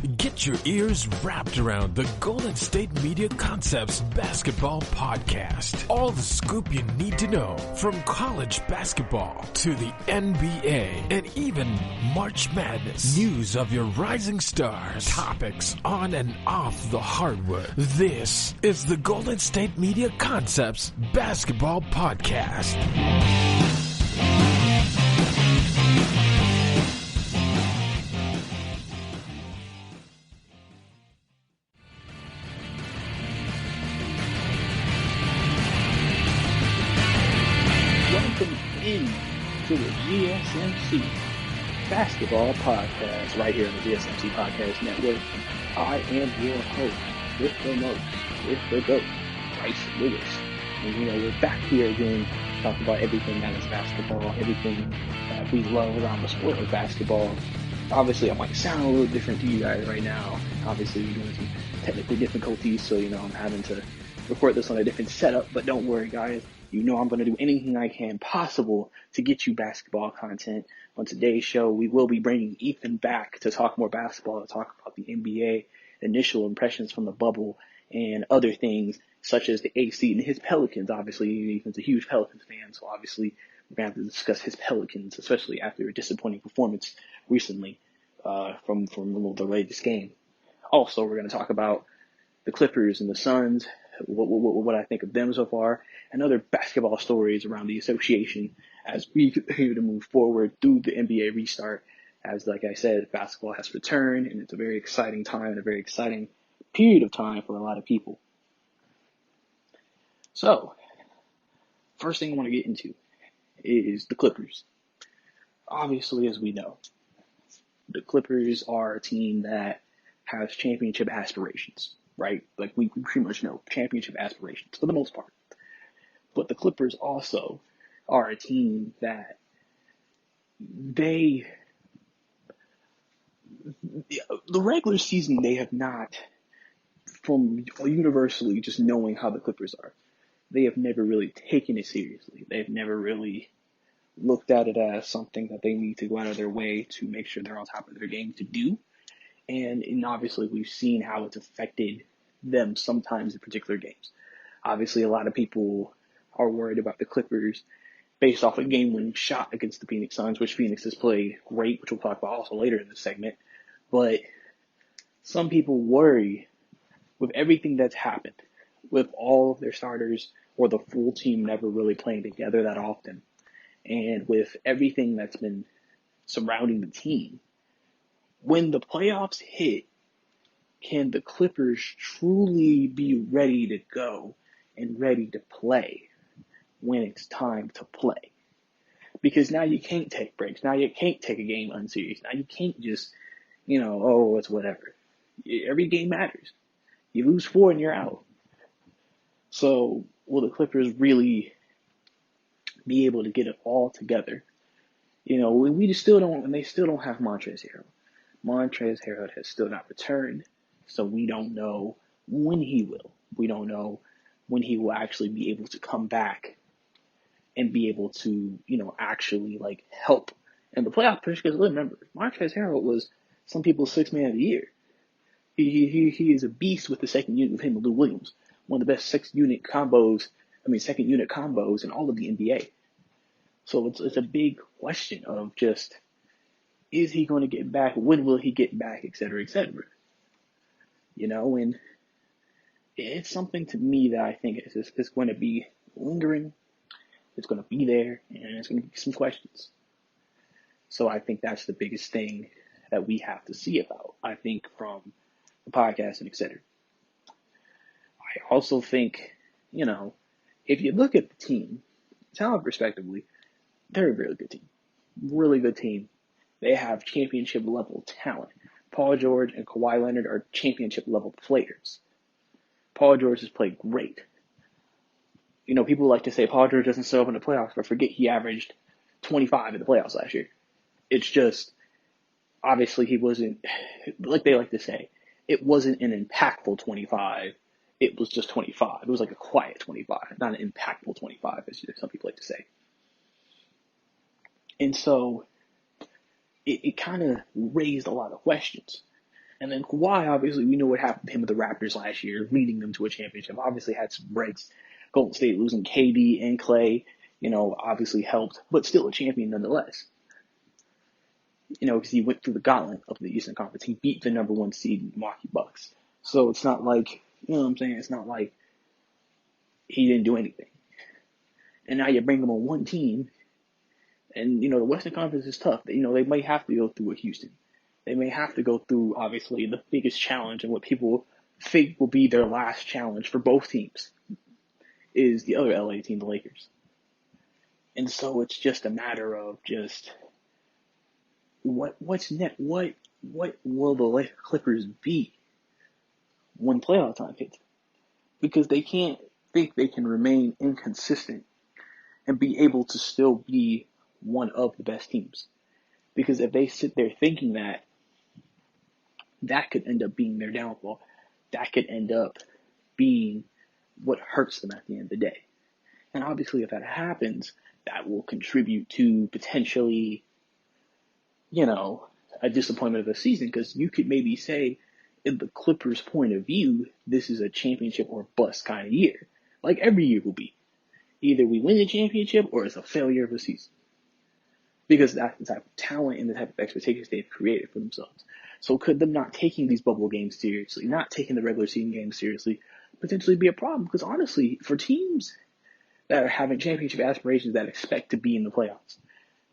Get your ears wrapped around the Golden State Media Concepts Basketball Podcast. All the scoop you need to know from college basketball to the NBA and even March Madness. News of your rising stars. Topics on and off the hardwood. This is the Golden State Media Concepts Basketball Podcast. To the GSMC Basketball Podcast right here on the GSMC Podcast Network. I am your host with the most, with the GOAT, Brice Lewis. And we're back here again talking about everything that is basketball, everything that we love around the sport of basketball. Obviously, I might sound a little different to you guys right now. Obviously, we're doing some technical difficulties, so I'm having to record this on a different setup, but don't worry, guys. I'm going to do anything I can possible to get you basketball content. On today's show, we will be bringing Ethan back to talk more basketball, to talk about the NBA, initial impressions from the bubble, and other things such as the AC and his Pelicans. Obviously, Ethan's a huge Pelicans fan, so obviously we're going to have to discuss his Pelicans, especially after a disappointing performance recently from the latest game. Also, we're going to talk about the Clippers and the Suns, what I think of them so far, and other basketball stories around the association as we continue to move forward through the NBA restart. As, like I said, basketball has returned, and it's a very exciting time and a very exciting period of time for a lot of people. So, first thing I want to get into is the Clippers. Obviously, as we know, the Clippers are a team that has championship aspirations, right? Like we pretty much know championship aspirations for the most part. But the Clippers also are a team that the regular season, they have not, from universally just knowing how the Clippers are, they have never really taken it seriously. They've never really looked at it as something that they need to go out of their way to make sure they're on top of their game to do. And obviously we've seen how it's affected them sometimes in particular games. Obviously, a lot of people are worried about the Clippers based off a game-winning shot against the Phoenix Suns, which Phoenix has played great, which we'll talk about also later in this segment. But some people worry with everything that's happened, with all of their starters or the full team never really playing together that often, and with everything that's been surrounding the team, when the playoffs hit, can the Clippers truly be ready to go and ready to play when it's time to play? Because now you can't take breaks. Now you can't take a game unserious. Now you can't just, it's whatever. Every game matters. You lose 4 and you're out. So will the Clippers really be able to get it all together? We just still don't, and they still don't have Montrezl Harrell. Montrezl Harrell has still not returned. So we don't know when he will. We don't know when he will actually be able to come back and be able to, actually help in the playoff push. Because remember, Montrezl Harrell was some people's 6th man of the year. He is a beast with the second unit with him and Lou Williams. One of the best second unit combos in all of the NBA. So it's a big question of just, is he going to get back? When will he get back? Et cetera, et cetera. And it's something to me that I think is going to be lingering. It's going to be there, and it's going to be some questions. So I think that's the biggest thing that we have to see about, I think, from the podcast and et cetera. I also think, if you look at the team, talent respectively, they're a really good team. Really good team. They have championship level talent. Paul George and Kawhi Leonard are championship level players. Paul George has played great. People like to say Paul George doesn't show up in the playoffs, but forget he averaged 25 in the playoffs last year. It's just, obviously he wasn't, like they like to say, it wasn't an impactful 25. It was just 25. It was like a quiet 25, not an impactful 25, as some people like to say. And so it kind of raised a lot of questions. And then Kawhi, obviously, we know what happened to him with the Raptors last year, leading them to a championship. Obviously had some breaks. Golden State losing KD and Clay, obviously helped, but still a champion nonetheless. Because he went through the gauntlet of the Eastern Conference. He beat the number 1 seed Milwaukee Bucks. So it's not like, you know what I'm saying? It's not like he didn't do anything. And now you bring him on one team, and, the Western Conference is tough. They might have to go through with Houston. They may have to go through, obviously, the biggest challenge and what people think will be their last challenge for both teams is the other LA team, the Lakers. And so it's just a matter of just what's next? What will the Clippers be when playoff time hits? Because they can't think they can remain inconsistent and be able to still be one of the best teams. Because if they sit there thinking that, that could end up being their downfall. That could end up being what hurts them at the end of the day. And obviously if that happens, that will contribute to potentially, a disappointment of the season, because you could maybe say, in the Clippers' point of view, this is a championship or bust kind of year. Like every year will be. Either we win the championship or it's a failure of a season. Because that's the type of talent and the type of expectations they've created for themselves. So could them not taking these bubble games seriously, not taking the regular season games seriously, potentially be a problem? Because honestly, for teams that are having championship aspirations that expect to be in the playoffs,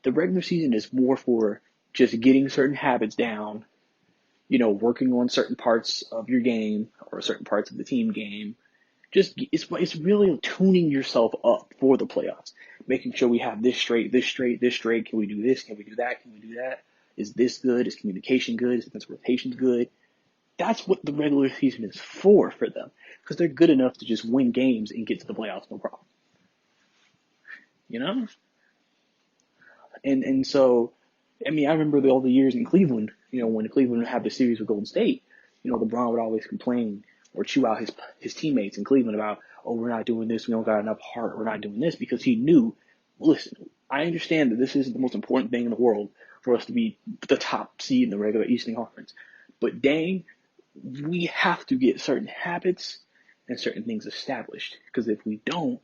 the regular season is more for just getting certain habits down, working on certain parts of your game or certain parts of the team game. It's really tuning yourself up for the playoffs, making sure we have this straight. Can we do this? Can we do that? Can we do that? Is this good? Is communication good? Is defensive rotation good? That's what the regular season is for them, because they're good enough to just win games and get to the playoffs, no problem. And so, I remember all the years in Cleveland, when Cleveland would have the series with Golden State, LeBron would always complain or chew out his teammates in Cleveland about, oh, we're not doing this, we don't got enough heart, we're not doing this, because he knew, listen, I understand that this isn't the most important thing in the world for us to be the top seed in the regular Eastern Conference, but dang, we have to get certain habits and certain things established, because if we don't,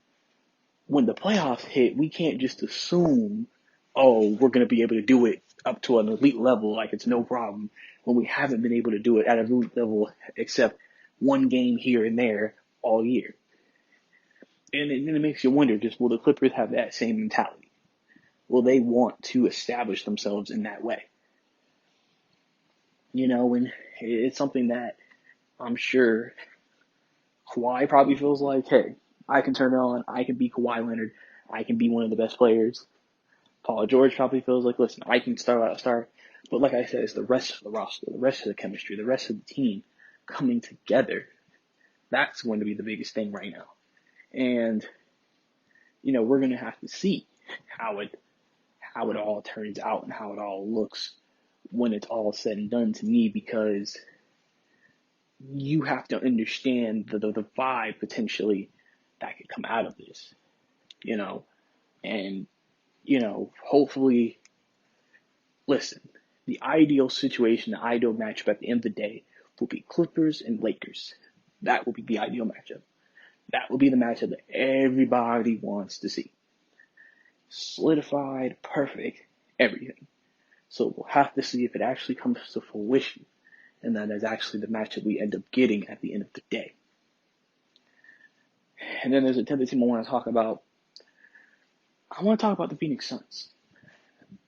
when the playoffs hit, we can't just assume, oh, we're going to be able to do it up to an elite level like it's no problem, when we haven't been able to do it at an elite level except one game here and there all year. And it makes you wonder, just will the Clippers have that same mentality? Will they want to establish themselves in that way? And it's something that I'm sure Kawhi probably feels like, hey, I can turn it on, I can be Kawhi Leonard, I can be one of the best players. Paul George probably feels like, listen, I can start out a star. But like I said, it's the rest of the roster, the rest of the chemistry, the rest of the team coming together. That's going to be the biggest thing right now. And, we're going to have to see how it all turns out and how it all looks when it's all said and done to me, because you have to understand the vibe potentially that could come out of this, and, hopefully, listen, the ideal situation, the ideal matchup at the end of the day will be Clippers and Lakers. That will be the ideal matchup. That will be the matchup that everybody wants to see. Solidified, perfect, everything. So we'll have to see if it actually comes to fruition, and that is actually the matchup we end up getting at the end of the day. And then there's another team I want to talk about. I want to talk about the Phoenix Suns.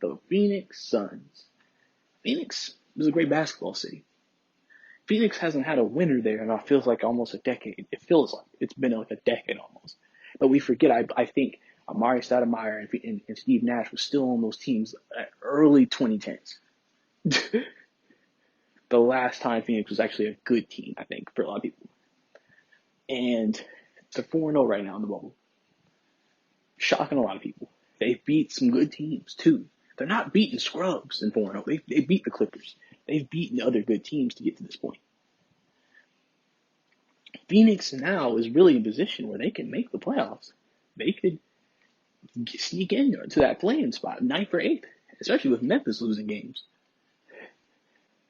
The Phoenix Suns. Phoenix is a great basketball city. Phoenix hasn't had a winner there in what feels like almost a decade. It feels like it's been like a decade almost. But we forget, I think Amari Stoudemire and Steve Nash was still on those teams at early 2010s. The last time Phoenix was actually a good team, I think, for a lot of people. And they're 4-0 right now in the bubble. Shocking a lot of people. They've beat some good teams, too. They're not beating scrubs in 4-0. They beat the Clippers. They've beaten other good teams to get to this point. Phoenix now is really in a position where they can make the playoffs. They could sneak in to that play-in spot, 9th or 8th, especially with Memphis losing games.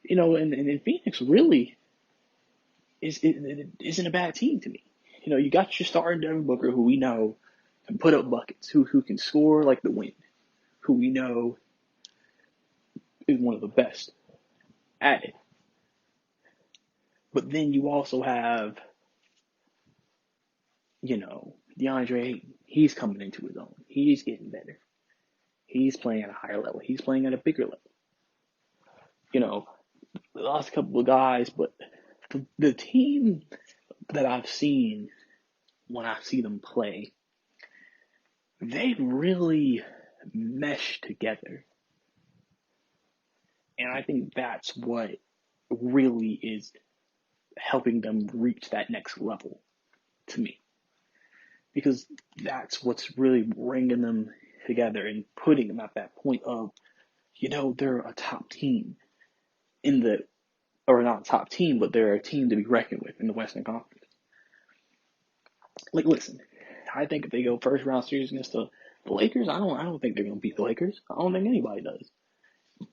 And Phoenix really isn't a bad team to me. You got your star in Devin Booker, who we know can put up buckets, who can score like the wind, who we know is one of the best at it. But then you also have, Deandre Ayton. He's coming into his own. He's getting better. He's playing at a higher level. He's playing at a bigger level. We lost a couple of guys, but the team that I've seen when I see them play, they really mesh together. And I think that's what really is helping them reach that next level to me. Because that's what's really bringing them together and putting them at that point of, they're a top team or not a top team, but they're a team to be reckoned with in the Western Conference. Like, listen, I think if they go first round series against the Lakers, I don't think they're going to beat the Lakers. I don't think anybody does.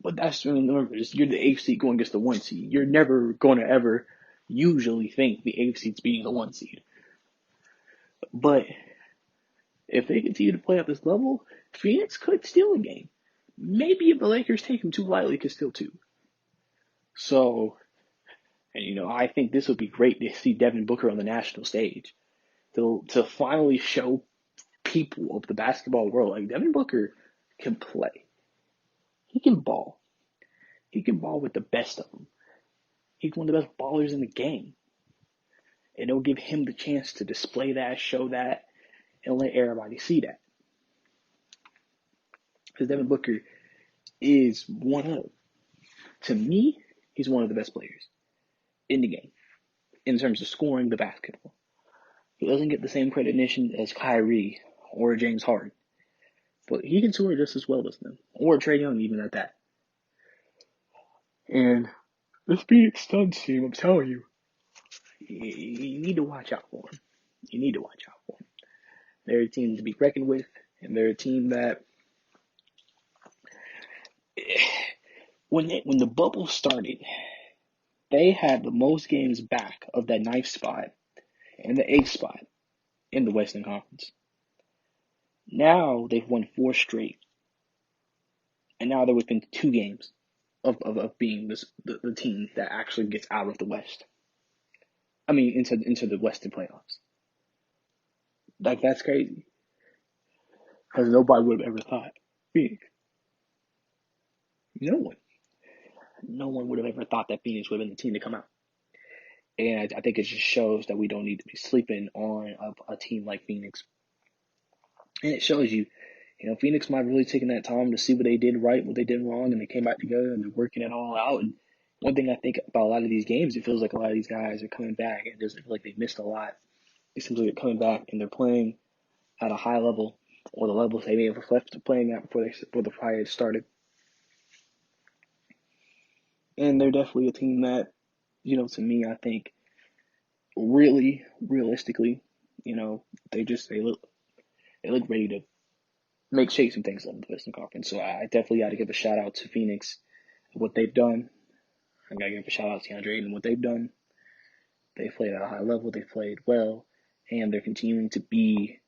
But remember, you're the 8th seed going against the 1 seed. You're never going to ever usually think the 8th seed's beating the 1 seed. But if they continue to play at this level, Phoenix could steal a game. Maybe if the Lakers take them too lightly, could steal 2. So, and I think this would be great to see Devin Booker on the national stage. To finally show people of the basketball world, like, Devin Booker can play. He can ball. He can ball with the best of them. He's one of the best ballers in the game. And it'll give him the chance to display that, show that, and let everybody see that. Because Devin Booker is to me, he's one of the best players in the game in terms of scoring the basketball. He doesn't get the same recognition as Kyrie or James Harden, but he can score just as well as them, or Trae Young even at that. And this Phoenix Suns team, I'm telling you, you need to watch out for them. You need to watch out for them. They're a team to be reckoned with, and they're a team that, when the bubble started, they had the most games back of that 9th spot and the 8th spot in the Western Conference. Now they've won 4 straight, and now they're within 2 games of being the team that actually gets out of the West. I mean, into the Western playoffs. Like, that's crazy. Because nobody would have ever thought. Phoenix. No one would have ever thought that Phoenix would have been the team to come out. And I think it just shows that we don't need to be sleeping on a team like Phoenix. And it shows you, Phoenix might have really taken that time to see what they did right, what they did wrong, and they came back together and they're working it all out. And one thing I think about a lot of these games, it feels like a lot of these guys are coming back and it doesn't feel like they missed a lot. It seems like they're coming back and they're playing at a high level, or the levels they may have left playing at before the Pride started. And they're definitely a team that, to me, I think, really, realistically, they look ready to make shakes and things in the Western Conference. So I definitely got to give a shout out to Phoenix, what they've done. I got to give a shout out to Deandre Ayton, what they've done. They played at a high level, they played well, and they're continuing to be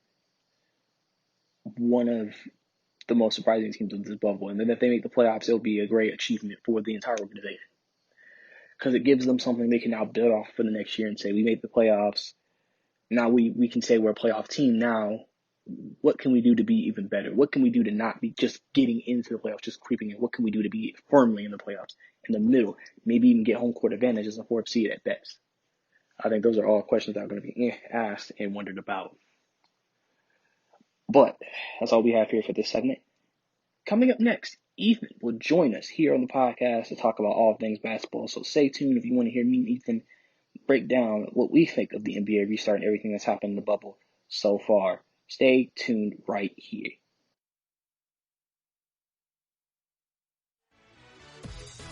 one of the most surprising teams of this bubble. And then if they make the playoffs, it'll be a great achievement for the entire organization. Because it gives them something they can now build off for the next year and say, we made the playoffs. Now we can say we're a playoff team now. What can we do to be even better? What can we do to not be just getting into the playoffs, just creeping in? What can we do to be firmly in the playoffs, in the middle, maybe even get home court advantage as a 4th seed at best? I think those are all questions that are going to be asked and wondered about. But that's all we have here for this segment. Coming up next, Ethan will join us here on the podcast to talk about all things basketball. So stay tuned if you want to hear me and Ethan break down what we think of the NBA restart and everything that's happened in the bubble so far. Stay tuned right here.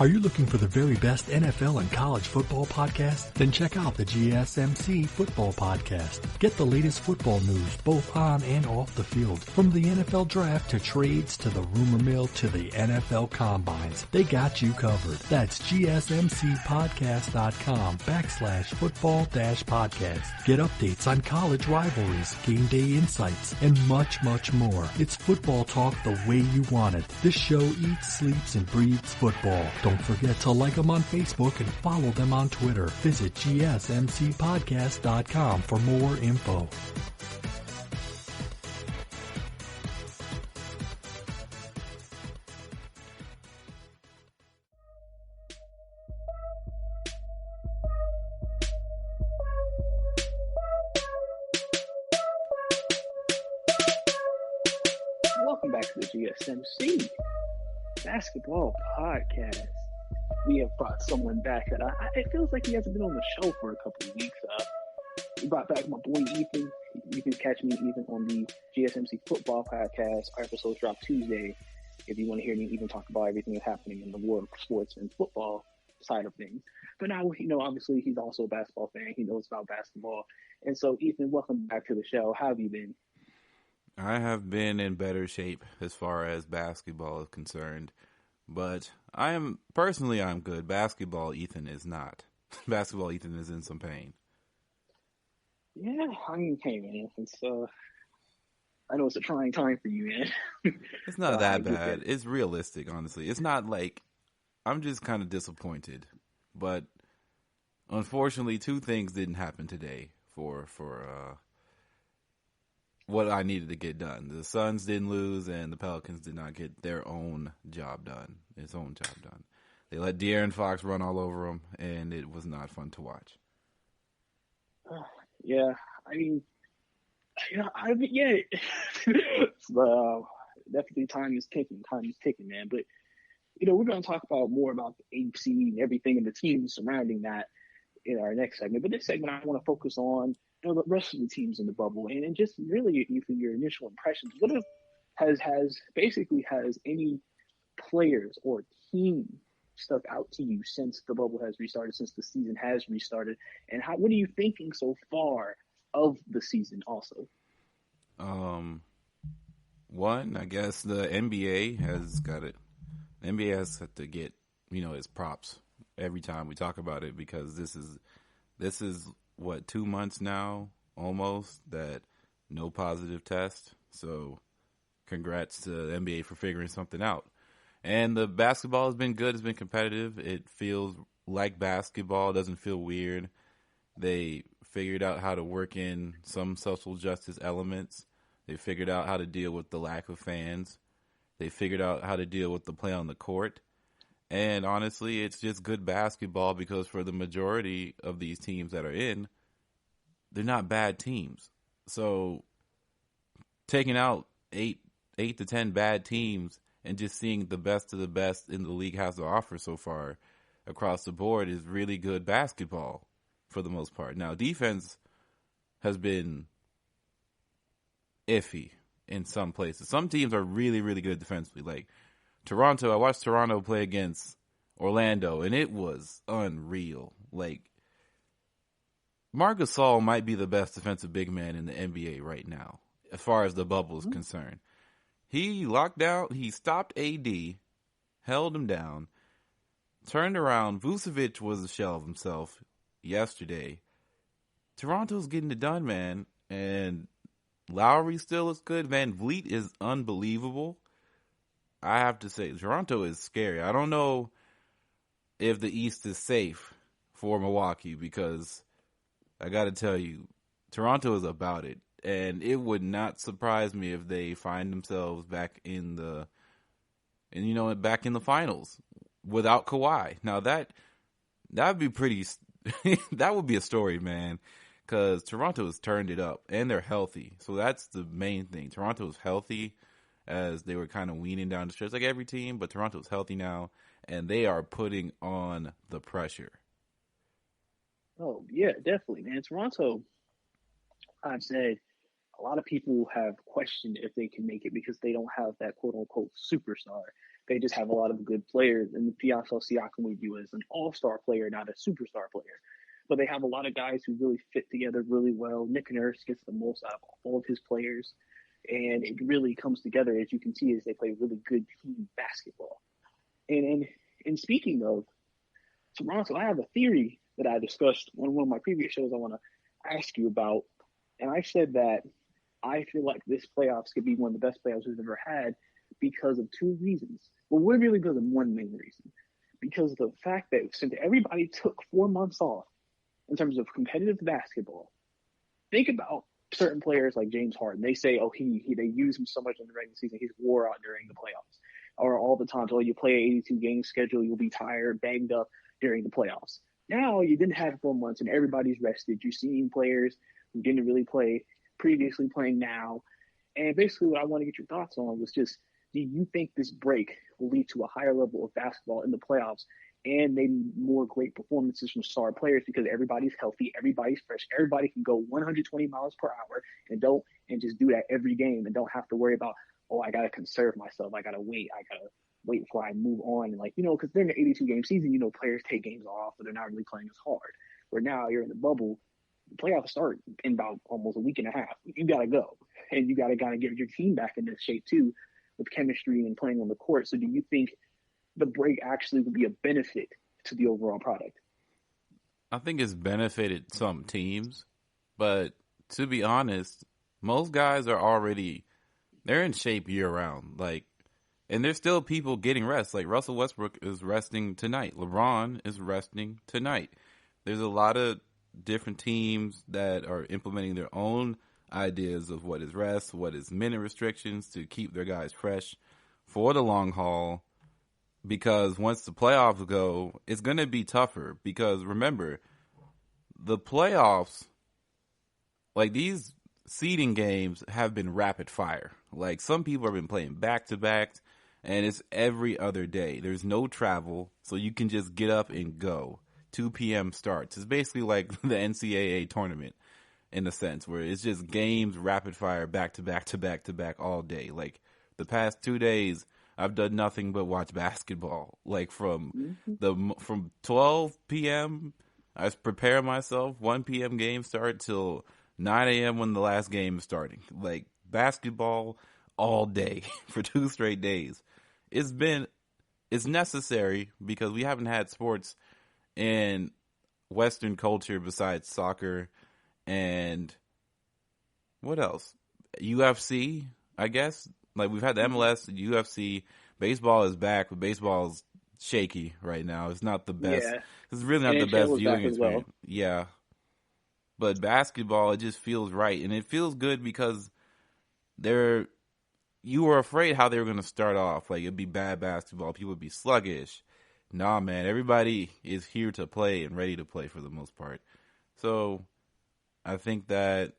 Are you looking for the very best NFL and college football podcast? Then check out the GSMC Football Podcast. Get the latest football news both on and off the field. From the NFL Draft to trades to the rumor mill to the NFL Combines. They got you covered. That's GSMCpodcast.com/football-podcast. Get updates on college rivalries, game day insights, and much, much more. It's football talk the way you want it. This show eats, sleeps, and breathes football. Don't forget to like them on Facebook and follow them on Twitter. Visit GSMCpodcast.com for more info. Welcome back to the GSMC Basketball Podcast. We have brought someone back that it feels like he hasn't been on the show for a couple of weeks. We brought back my boy Ethan. You can catch me even on the GSMC Football Podcast. Our episodes drop Tuesday. If you want to hear me even talk about everything that's happening in the world of sports and football side of things. But now, obviously he's also a basketball fan. He knows about basketball. And so, Ethan, welcome back to the show. How have you been? I have been in better shape as far as basketball is concerned, but I'm good. Basketball Ethan is not. Basketball Ethan is in some pain. Yeah, I mean, hey man, I know it's a trying time for you, man. It's not that bad. It's realistic, honestly. It's not like I'm just kind of disappointed, but unfortunately, two things didn't happen today for what I needed to get done. The Suns didn't lose, and the Pelicans did not get their own job done. They let De'Aaron Fox run all over them, and it was not fun to watch. Yeah, I mean, definitely time is ticking, man. But, we're going to talk more about the AFC and everything and the teams surrounding that in our next segment. But this segment, I want to focus on the rest of the teams in the bubble and just really your initial impressions. Has any players or team stuck out to you since the bubble has restarted, since the season has restarted? And what are you thinking so far of the season also? One, I guess the NBA has got it. The NBA has to get, its props every time we talk about it, because this is what, 2 months now, almost, that no positive test. So congrats to the NBA for figuring something out. And the basketball has been good. It's been competitive. It feels like basketball. It doesn't feel weird. They figured out how to work in some social justice elements. They figured out how to deal with the lack of fans. They figured out how to deal with the play on the court. And honestly, it's just good basketball, because for the majority of these teams that are in, they're not bad teams. So taking out eight to 10 bad teams and just seeing the best of the best in the league has to offer so far across the board is really good basketball for the most part. Now, defense has been iffy in some places. Some teams are really, really good defensively. Like Toronto, I watched Toronto play against Orlando, and it was unreal. Like, Marc Gasol might be the best defensive big man in the NBA right now, as far as the bubble is concerned. He locked down, he stopped AD, held him down, turned around. Vucevic was a shell of himself yesterday. Toronto's getting it done, man. And Lowry still is good. Van Vliet is unbelievable. I have to say, Toronto is scary. I don't know if the East is safe for Milwaukee, because I got to tell you, Toronto is about it. And it would not surprise me if they find themselves back in the finals without Kawhi. Now that would be pretty. That would be a story, man, because Toronto has turned it up and they're healthy. So that's the main thing. Toronto is healthy, as they were kind of weaning down the stretch like every team, but Toronto's healthy now, and they are putting on the pressure. Oh, yeah, definitely, man. Toronto, I've said, a lot of people have questioned if they can make it because they don't have that quote-unquote superstar. They just have a lot of good players, and Pascal Siakam we view as an all-star player, not a superstar player. But they have a lot of guys who really fit together really well. Nick Nurse gets the most out of all of his players, and it really comes together, as you can see, as they play really good team basketball. And speaking of Toronto, I have a theory that I discussed on one of my previous shows I want to ask you about, and I said that I feel like this playoffs could be one of the best playoffs we've ever had because of two reasons. Well, we're really because of one main reason. Because of the fact that since everybody took 4 months off in terms of competitive basketball, think about certain players like James Harden. They say, oh, they use him so much in the regular season, he's wore out during the playoffs. Or all the time, so you play an 82-game schedule, you'll be tired, banged up during the playoffs. Now you didn't have 4 months and everybody's rested. You're seeing players who didn't really play previously playing now. And basically what I want to get your thoughts on was just, do you think this break will lead to a higher level of basketball in the playoffs and maybe more great performances from star players because everybody's healthy, everybody's fresh, everybody can go 120 miles per hour and just do that every game and don't have to worry about, oh, I got to conserve myself. I got to wait before I move on. And because they're in the 82-game season, players take games off, but they're not really playing as hard. Where now you're in the bubble, the playoffs start in about almost a week and a half. You got to go. And you got to kind of get your team back into shape too with chemistry and playing on the court. So do you think the break actually would be a benefit to the overall product? I think it's benefited some teams, but to be honest, most guys are already they're in shape year round. And there's still people getting rest. Like Russell Westbrook is resting tonight. LeBron is resting tonight. There's a lot of different teams that are implementing their own ideas of what is rest, what is minute restrictions to keep their guys fresh for the long haul. Because once the playoffs go, it's going to be tougher. Because remember, the playoffs, these seeding games have been rapid fire. Some people have been playing back-to-backs, and it's every other day. There's no travel, so you can just get up and go. 2 p.m. starts. It's basically like the NCAA tournament in a sense, where it's just games rapid fire back-to-back all day. The past 2 days, I've done nothing but watch basketball. From 12 p.m., I prepare myself, 1 p.m. game start till 9 a.m. when the last game is starting. Basketball all day for 2 straight days. It's necessary because we haven't had sports in Western culture besides soccer and what else? UFC, I guess. We've had the MLS, the UFC. Baseball is back, but baseball is shaky right now. It's not the best. Yeah. It's really not the best viewing experience. Well. Yeah. But basketball, it just feels right. And it feels good because you were afraid how they were going to start off. It'd be bad basketball. People would be sluggish. Nah, man. Everybody is here to play and ready to play for the most part. So I think that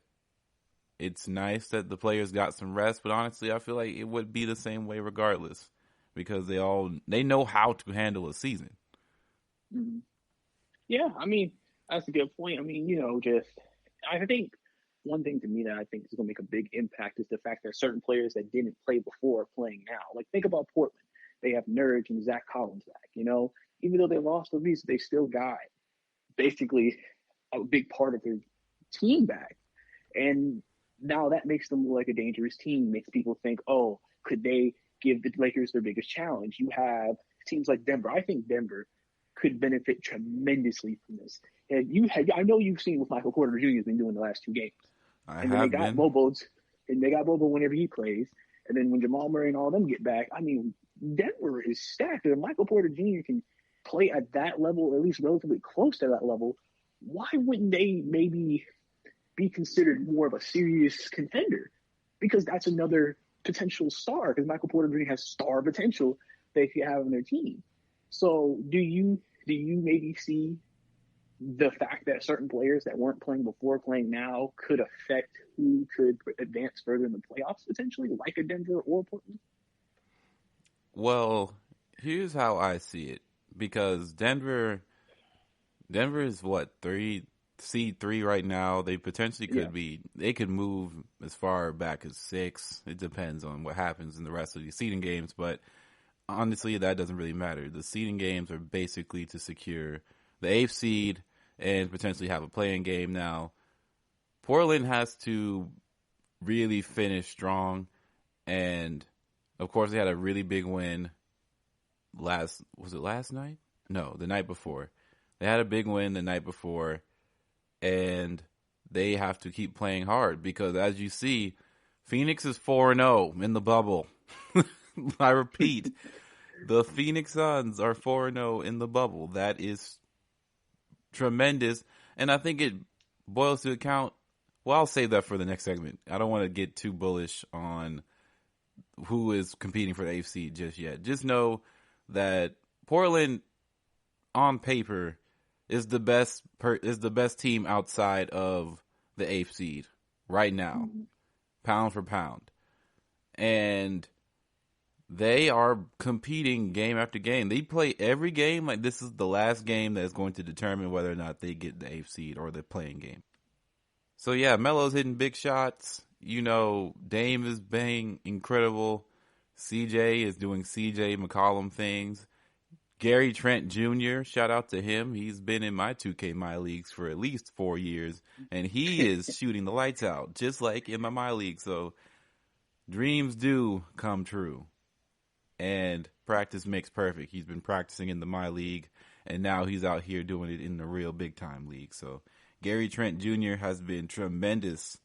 it's nice that the players got some rest. But honestly, I feel like it would be the same way regardless because they know how to handle a season. Mm-hmm. Yeah, that's a good point. I think one thing to me that I think is going to make a big impact is the fact that certain players that didn't play before are playing now. Think about Portland. They have Nurkic and Zach Collins back, Even though they lost the Reese, they still got basically a big part of their team back. And now that makes them look like a dangerous team, makes people think, oh, could they give the Lakers their biggest challenge? You have teams like Denver. I think Denver could benefit tremendously from this. And I know you've seen what Michael Porter Jr. has been doing the last 2 games. They got Bobo whenever he plays. And then when Jamal Murray and all them get back, Denver is stacked. If Michael Porter Jr. can play at that level, or at least relatively close to that level, why wouldn't they maybe be considered more of a serious contender? Because that's another potential star, because Michael Porter Jr. has star potential they could have on their team. So do you maybe see the fact that certain players that weren't playing before playing now could affect who could advance further in the playoffs potentially, like a Denver or Portland? Well, here's how I see it. Because Denver is what, seed 3 right now. They potentially could be. They could move as far back as 6. It depends on what happens in the rest of the seeding games. But honestly, that doesn't really matter. The seeding games are basically to secure the 8th seed and potentially have a play-in game. Now, Portland has to really finish strong, and of course they had a really big win last night? No, the night before. They had a big win the night before, and they have to keep playing hard because, as you see, Phoenix is 4-0 in the bubble. I repeat, the Phoenix Suns are 4-0 in the bubble. That is tremendous, and I think it boils to account. Well, I'll save that for the next segment. I don't want to get too bullish on who is competing for the 8th seed just yet. Just know that Portland, on paper, is the best team outside of the 8th seed right now, pound for pound, and they are competing game after game. They play every game like this is the last game that is going to determine whether or not they get the 8th seed or the playing game. So yeah, Melo's hitting big shots. You know, Dame is being incredible. CJ is doing CJ McCollum things. Gary Trent Jr., shout out to him. He's been in my 2K My Leagues for at least 4 years, and he is shooting the lights out, just like in my League. So dreams do come true, and practice makes perfect. He's been practicing in the My League, and now he's out here doing it in the real big-time league. So Gary Trent Jr. has been tremendous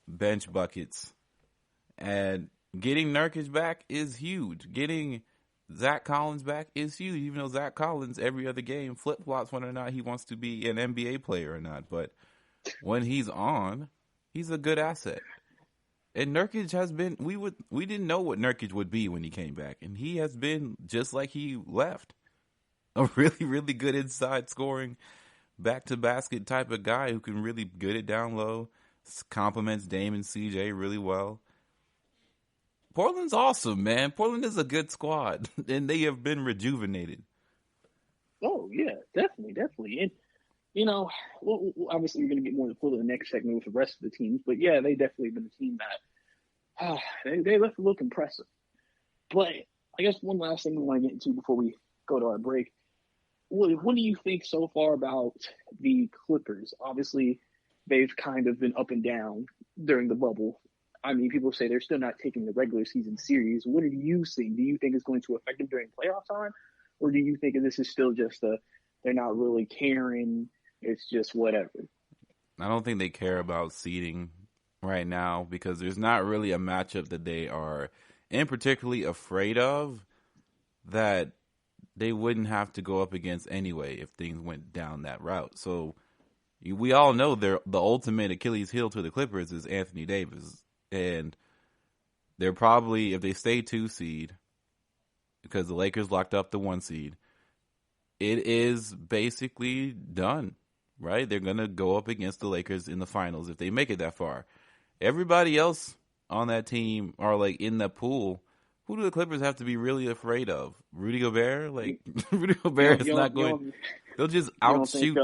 bench buckets, and getting Nurkic back is huge. Getting Zach Collins back is huge, even though Zach Collins every other game flip-flops whether or not he wants to be an NBA player or not. But when he's on, he's a good asset. And Nurkic has been, we didn't know what Nurkic would be when he came back, and he has been just like he left. A really, really good inside scoring, back-to-basket type of guy who can really get it down low, complements Dame and CJ really well. Portland's awesome, man. Portland is a good squad, and they have been rejuvenated. Oh, yeah, definitely. And, you know, obviously we're going to get more into Portland in the next segment with the rest of the teams, but, yeah, they definitely been a team that they left to look impressive. But I guess one last thing we want to get into before we go to our break. What do you think so far about the Clippers? Obviously, they've kind of been up and down during the bubble. I mean, people say they're still not taking the regular season serious. What do you think? Do you think it's going to affect them during playoff time? Or do you think this is still just they're not really caring, it's just whatever? I don't think they care about seeding right now because there's not really a matchup that they are in particularly afraid of that they wouldn't have to go up against anyway if things went down that route. So we all know the ultimate Achilles heel to the Clippers is Anthony Davis. And they're probably, if they stay 2 seed, because the Lakers locked up the 1 seed, it is basically done, right? They're going to go up against the Lakers in the finals if they make it that far. Everybody else on that team are like in the pool. Who do the Clippers have to be really afraid of? Rudy Gobert? Like Rudy Gobert is not going. They'll just outshoot.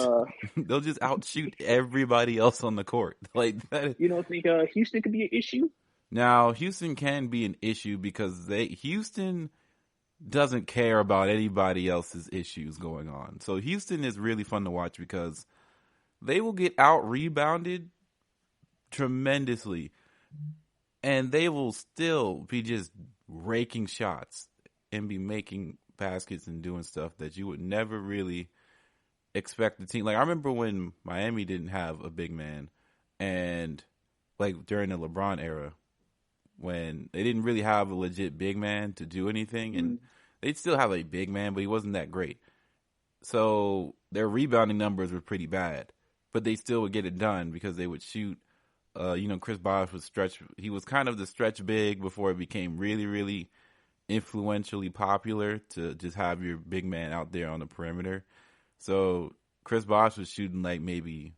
They'll just outshoot everybody else on the court. Like that. You don't think Houston could be an issue? Now Houston can be an issue because Houston doesn't care about anybody else's issues going on. So Houston is really fun to watch because they will get out rebounded tremendously, and they will still be just raking shots and be making baskets and doing stuff that you would never really expect the team. Like, I remember when Miami didn't have a big man, and like during the LeBron era, when they didn't really have a legit big man to do anything, and they'd still have a big man, but he wasn't that great. So their rebounding numbers were pretty bad, but they still would get it done because they would shoot. Chris Bosh was he was kind of the stretch big before it became really, really influentially popular to just have your big man out there on the perimeter. So Chris Bosh was shooting like maybe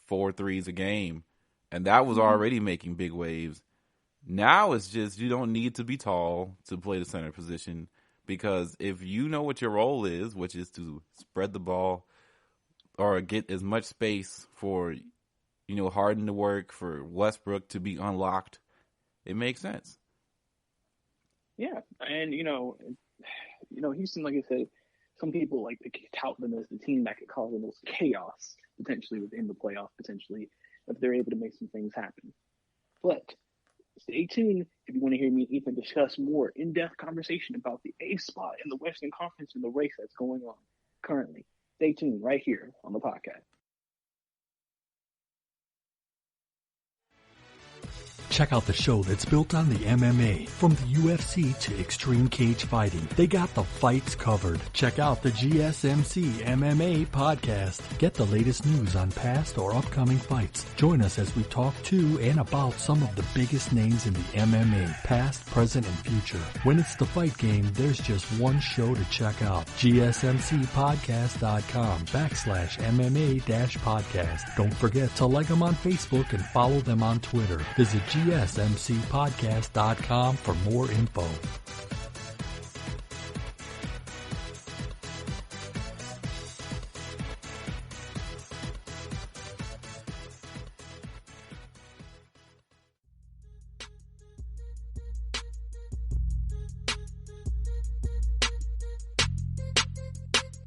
4 threes a game, and that was already making big waves. Now it's just you don't need to be tall to play the center position because if you know what your role is, which is to spread the ball or get as much space for Harden to work, for Westbrook to be unlocked, it makes sense. Yeah, and Houston, like I said, some people like to tout them as the team that could cause the most chaos potentially within the playoffs, potentially if they're able to make some things happen. But stay tuned if you want to hear me and Ethan discuss more in-depth conversation about the eighth spot in the Western Conference and the race that's going on currently. Stay tuned right here on the podcast. Check out the show that's built on the MMA. From the UFC to extreme cage fighting, they got the fights covered. Check out the GSMC MMA podcast. Get the latest news on past or upcoming fights. Join us as we talk to and about some of the biggest names in the MMA, past, present, and future. When it's the fight game, there's just one show to check out. GSMCpodcast.com/MMA-podcast. Don't forget to like them on Facebook and follow them on Twitter. Visit GSMCpodcast.com for more info.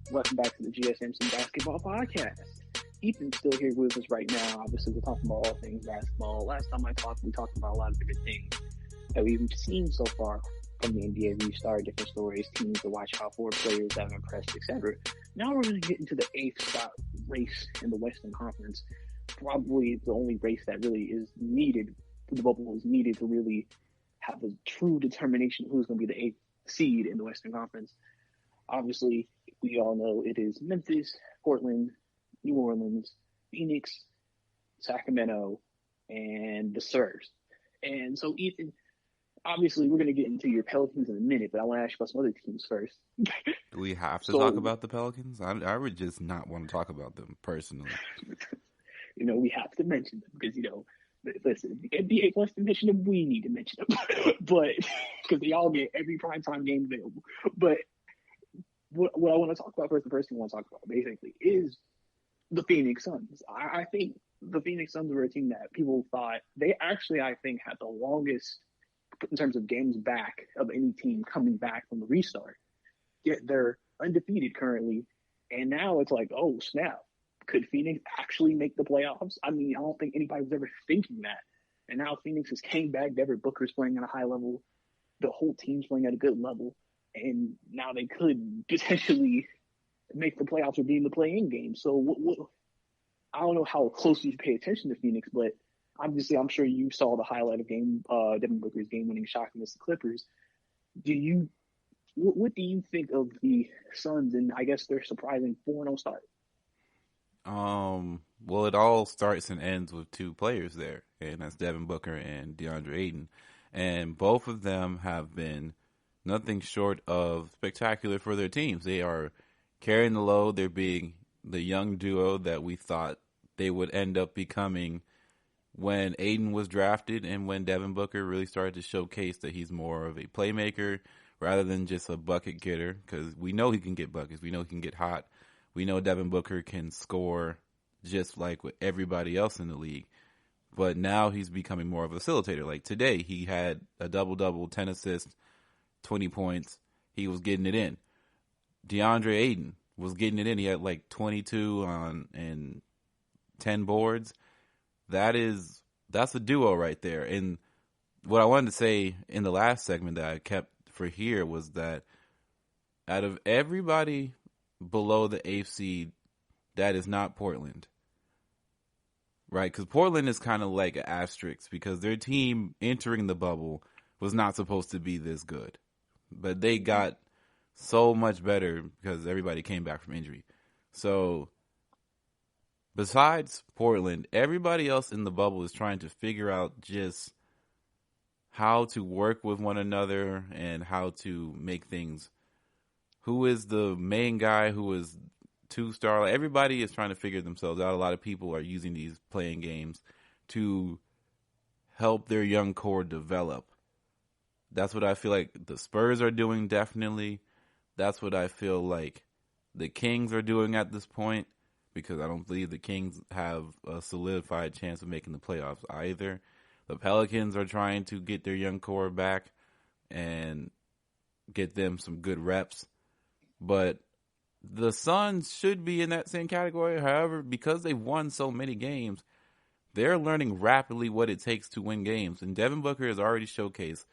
Welcome back to the GSMC Basketball Podcast. Ethan's still here with us right now. Obviously, we're talking about all things basketball. Last time we talked about a lot of different things that we've seen so far from the NBA restart, different stories, teams to watch out for, players that have impressed, etc. Now we're going to get into the eighth spot race in the Western Conference. Probably the only race that really is needed, the bubble is needed to really have a true determination of who's going to be the eighth seed in the Western Conference. Obviously, we all know it is Memphis, Portland, New Orleans, Phoenix, Sacramento, and the Spurs. And so, Ethan, obviously, we're going to get into your Pelicans in a minute, but I want to ask you about some other teams first. Do we have to talk about the Pelicans? I would just not want to talk about them personally. We have to mention them because, listen, the NBA wants to mention them, we need to mention them. But because they all get every primetime game available. But what I want to talk about first, the first thing I want to talk about, basically, is the Phoenix Suns. I think the Phoenix Suns were a team that people thought they actually, I think, had the longest in terms of games back of any team coming back from the restart. Yet they're undefeated currently, and now it's like, oh snap, could Phoenix actually make the playoffs? I mean, I don't think anybody was ever thinking that. And now Phoenix has came back. Devin Booker's playing at a high level. The whole team's playing at a good level, and now they could potentially make the playoffs or be in the play-in game. So I don't know how closely you pay attention to Phoenix, but obviously I'm sure you saw the highlight of Devin Booker's game-winning shot against the Clippers. What do you think of the Suns and I guess their surprising 4-0 start? Well, it all starts and ends with two players there, and that's Devin Booker and Deandre Ayton. And both of them have been nothing short of spectacular for their teams. They are carrying the load. They're being the young duo that we thought they would end up becoming when Ayton was drafted and when Devin Booker really started to showcase that he's more of a playmaker rather than just a bucket getter, because we know he can get buckets. We know he can get hot. We know Devin Booker can score just like with everybody else in the league. But now he's becoming more of a facilitator. Like today, he had a double-double, 10 assists, 20 points. He was getting it in. Deandre Ayton was getting it in. He had like 22 and 10 boards. That's a duo right there. And what I wanted to say in the last segment that I kept for here was that out of everybody below the 8th seed, that is not Portland. Right? Because Portland is kind of like an asterisk because their team entering the bubble was not supposed to be this good. But they got so much better because everybody came back from injury. So besides Portland, everybody else in the bubble is trying to figure out just how to work with one another and how to make things. Who is the main guy? Who is two-star? Like, everybody is trying to figure themselves out. A lot of people are using these playing games to help their young core develop. That's what I feel like the Spurs are doing, definitely. That's what I feel like the Kings are doing at this point, because I don't believe the Kings have a solidified chance of making the playoffs either. The Pelicans are trying to get their young core back, and get them some good reps. But the Suns should be in that same category. However, because they've won so many games, they're learning rapidly what it takes to win games. And Devin Booker has already showcased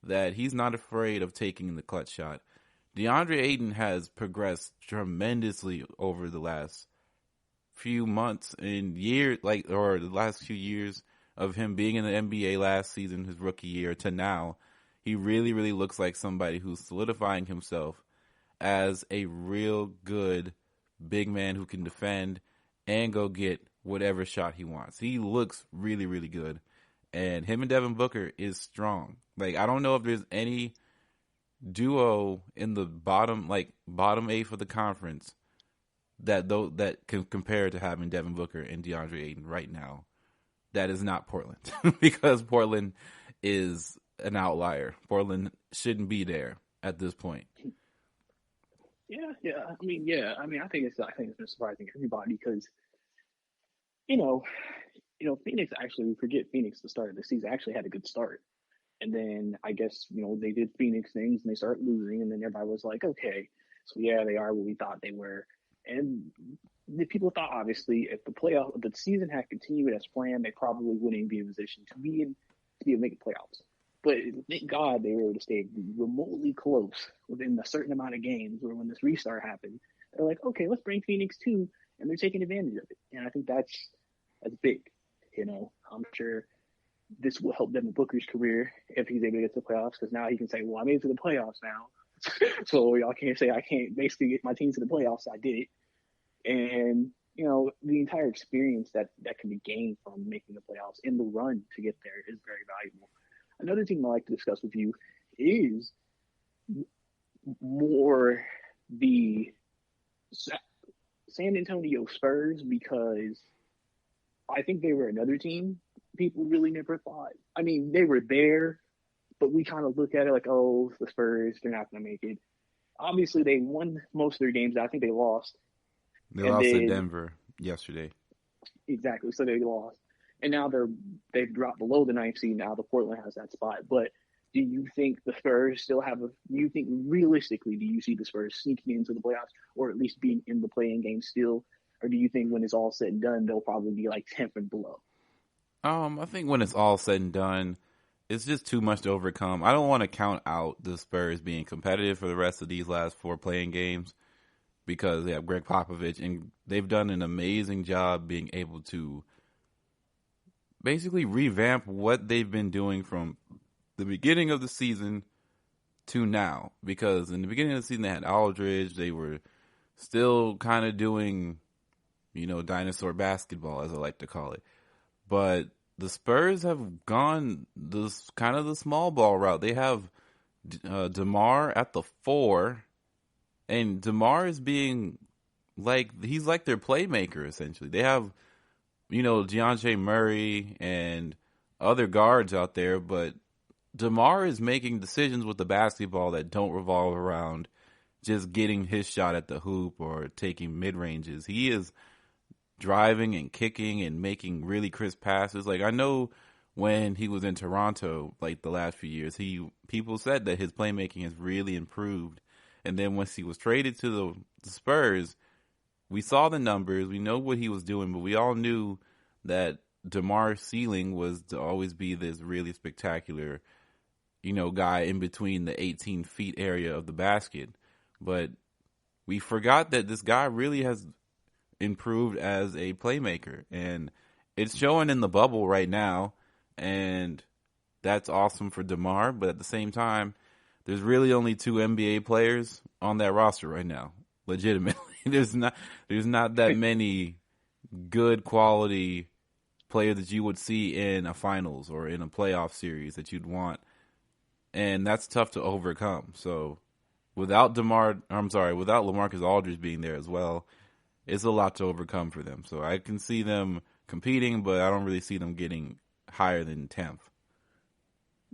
that he's not afraid of taking the clutch shot. Deandre Ayton has progressed tremendously over the last few months and years, or the last few years of him being in the NBA last season, his rookie year, to now. He really, really looks like somebody who's solidifying himself as a real good big man who can defend and go get whatever shot he wants. He looks really, really good. And him and Devin Booker is strong. Like, I don't know if there's any duo in the bottom eighth of the conference that can compare to having Devin Booker and DeAndre Ayton right now. That is not Portland. Because Portland is an outlier. Portland shouldn't be there at this point. Yeah. I think it's been surprising everybody because, Phoenix actually, we forget Phoenix the start of the season actually had a good start. And then I guess, they did Phoenix things and they started losing. And then everybody was like, okay, so yeah, they are what we thought they were. And the people thought, obviously, if the season had continued as planned, they probably wouldn't be in a position to be able to make playoffs. But thank God they were able to stay remotely close within a certain amount of games where when this restart happened, they're like, okay, let's bring Phoenix too. And they're taking advantage of it. And I think that's big. I'm sure this will help Devin Booker's career if he's able to get to the playoffs, because now he can say, well, I made it to the playoffs now. So y'all can't say I can't basically get my team to the playoffs. I did it. And, the entire experience that can be gained from making the playoffs in the run to get there is very valuable. Another thing I'd like to discuss with you is more the San Antonio Spurs, because I think they were another team people really never thought. I mean, they were there, but we kind of look at it like, oh, the Spurs, they're not going to make it. Obviously, they won most of their games. I think they lost. They lost to Denver yesterday. Exactly. So they lost. And now they've dropped below the 9th seed. Now the Portland has that spot. But do you think the Spurs still have realistically, do you see the Spurs sneaking into the playoffs or at least being in the play-in game still? Or do you think when it's all said and done, they'll probably be like 10th and below? I think when it's all said and done, it's just too much to overcome. I don't want to count out the Spurs being competitive for the rest of these last 4 playing games because they have Greg Popovich, and they've done an amazing job being able to basically revamp what they've been doing from the beginning of the season to now. Because in the beginning of the season, they had Aldridge. They were still kind of doing, dinosaur basketball, as I like to call it. But the Spurs have gone this kind of the small ball route. They have DeMar at the 4, and DeMar is being he's like their playmaker, essentially. They have, Deontay Murray and other guards out there, but DeMar is making decisions with the basketball that don't revolve around just getting his shot at the hoop or taking mid-ranges. He is driving and kicking and making really crisp passes. Like, I know when he was in Toronto, the last few years, people said that his playmaking has really improved. And then once he was traded to the Spurs, we saw the numbers, we know what he was doing, but we all knew that DeMar's ceiling was to always be this really spectacular, guy in between the 18 feet area of the basket. But we forgot that this guy really has improved as a playmaker, and it's showing in the bubble right now, and that's awesome for DeMar. But at the same time, there's really only 2 NBA players on that roster right now. Legitimately, there's not that many good quality players that you would see in a finals or in a playoff series that you'd want, and that's tough to overcome. So without LaMarcus Aldridge being there as well, it's a lot to overcome for them. So I can see them competing, but I don't really see them getting higher than 10th.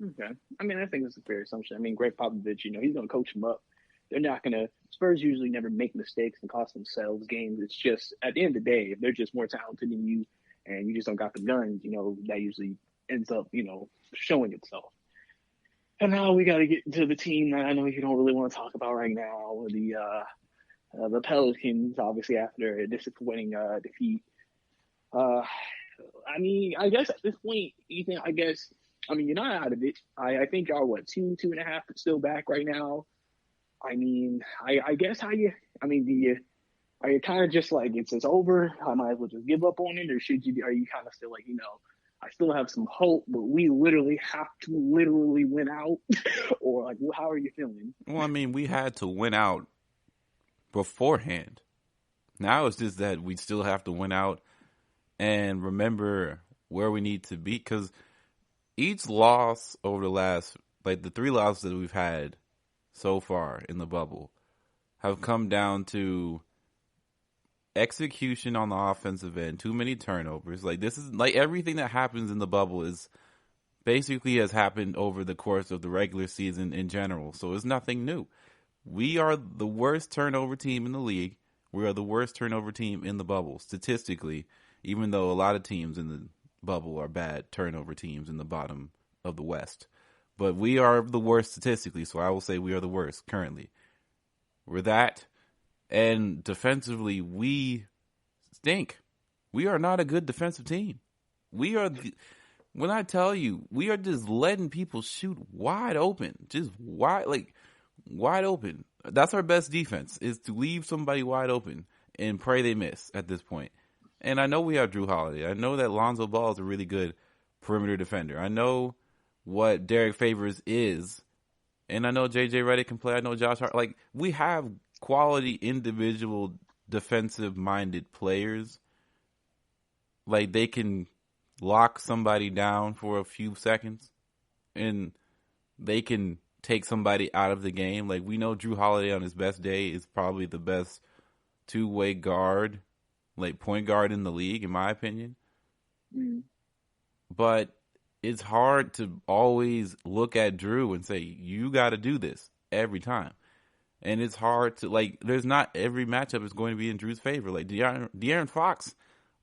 Okay. I think it's a fair assumption. Greg Popovich, he's going to coach them up. They're not going to – Spurs usually never make mistakes and cost themselves games. It's just, at the end of the day, if they're just more talented than you and you just don't got the guns, that usually ends up, showing itself. And now we got to get to the team that I know you don't really want to talk about right now, the Pelicans, obviously after a disappointing defeat. I mean, I guess at this point, Ethan, you're not out of it. I think y'all, what, 2.5 still back right now? I mean, I guess do you, are you kind of just like, it's over, I might as well just give up on it, or are you kind of still like, I still have some hope, but we literally have to win out? Or like, how are you feeling? Well, I mean, we had to win out beforehand. Now it's just that we still have to win out and remember where we need to be, because each loss over the last, like the 3 losses that we've had so far in the bubble have come down to execution on the offensive end, too many turnovers. Like, this is like everything that happens in the bubble is basically has happened over the course of the regular season in general. So it's nothing new. We are the worst turnover team in the league. We are the worst turnover team in the bubble, statistically, even though a lot of teams in the bubble are bad turnover teams in the bottom of the West. But we are the worst statistically, so I will say we are the worst currently. We're that. And defensively, we stink. We are not a good defensive team. When I tell you, we are just letting people shoot wide open. Just wide open. That's our best defense, is to leave somebody wide open and pray they miss at this point. And I know we have Drew Holiday. I know that Lonzo Ball is a really good perimeter defender. I know what Derek Favors is. And I know J.J. Redick can play. I know Josh Hart. Like, we have quality individual defensive-minded players. Like, they can lock somebody down for a few seconds. And they can take somebody out of the game. Like, we know Drew Holiday on his best day is probably the best two-way guard, like point guard in the league, in my opinion. Mm. But it's hard to always look at Drew and say, you got to do this every time. And it's hard to, like, there's not every matchup is going to be in Drew's favor. Like, De'Aaron Fox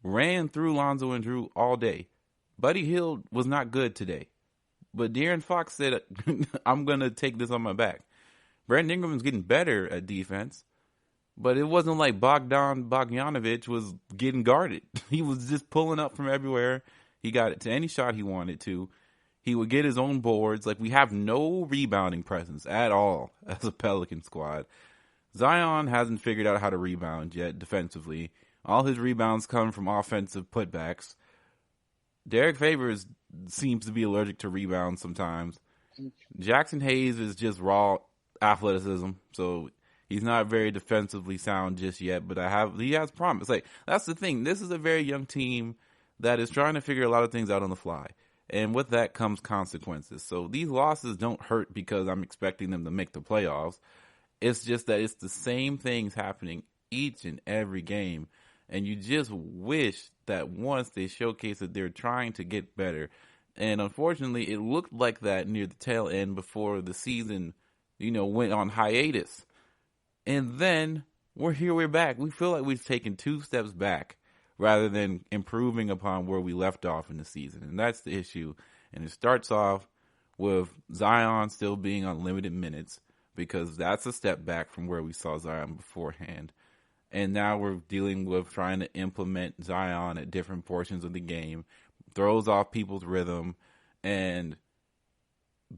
ran through Lonzo and Drew all day. Buddy Hield was not good today. But De'Aaron Fox said, I'm going to take this on my back. Brandon Ingram's getting better at defense. But it wasn't like Bogdan Bogdanovic was getting guarded. He was just pulling up from everywhere. He got it to any shot he wanted to. He would get his own boards. Like, we have no rebounding presence at all as a Pelican squad. Zion hasn't figured out how to rebound yet defensively. All his rebounds come from offensive putbacks. Derek Favors seems to be allergic to rebounds sometimes. Jackson Hayes is just raw athleticism, so he's not very defensively sound just yet, but he has promise. Like, that's the thing. This is a very young team that is trying to figure a lot of things out on the fly. And with that comes consequences. So these losses don't hurt because I'm expecting them to make the playoffs. It's just that it's the same things happening each and every game. And you just wish that once they showcase that they're trying to get better. And unfortunately, it looked like that near the tail end before the season, went on hiatus. And then we're back. We feel like we've taken 2 steps back rather than improving upon where we left off in the season. And that's the issue. And it starts off with Zion still being on limited minutes, because that's a step back from where we saw Zion beforehand. And now we're dealing with trying to implement Zion at different portions of the game, throws off people's rhythm, and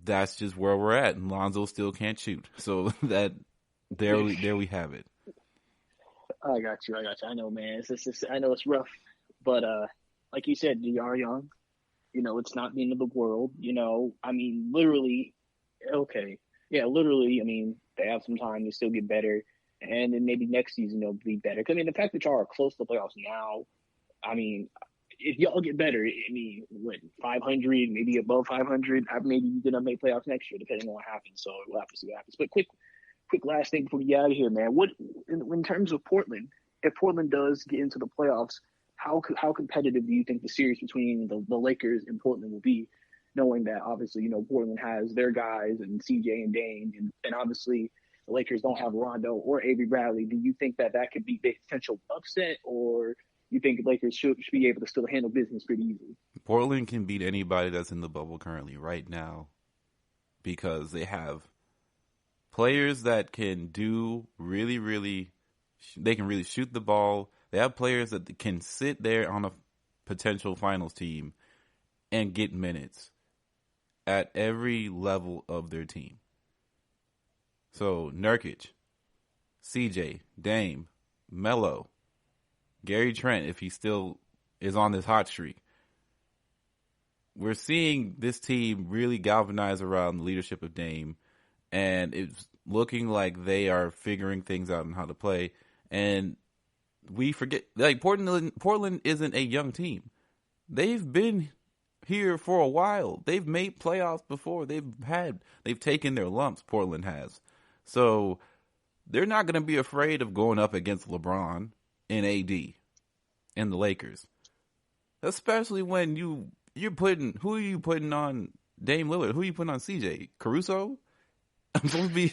that's just where we're at. And Lonzo still can't shoot. So there we have it. I got you. I know, man. I know it's rough, but like you said, you are young. It's not the end of the world. Literally, okay, yeah, literally. They have some time to still get better, and then maybe next season they'll be better. The fact that y'all are close to the playoffs now, if y'all get better, 500, maybe above 500, maybe you're gonna make playoffs next year, depending on what happens. So we'll have to see what happens. But quick last thing before we get out of here, man. What in terms of Portland? If Portland does get into the playoffs, how competitive do you think the series between the Lakers and Portland will be? Knowing that obviously Portland has their guys and CJ and Dame, and obviously the Lakers don't have Rondo or Avery Bradley. Do you think that could be a potential upset, or you think the Lakers should be able to still handle business pretty easily? Portland can beat anybody that's in the bubble currently right now. because they have players that can do they can really shoot the ball. They have players that can sit there on a potential finals team and get minutes at every level of their team. So Nurkic, CJ, Dame, Melo, Gary Trent, if he still is on this hot streak. We're seeing this team really galvanize around the leadership of Dame, and it's looking like they are figuring things out on how to play. And we forget, like, Portland isn't a young team. They've been here for a while. They've made playoffs before. They've taken their lumps, Portland has. So they're not going to be afraid of going up against LeBron and AD and the Lakers. Especially when you're putting, who are you putting on Dame Lillard? Who are you putting on CJ? Caruso? I'm supposed to be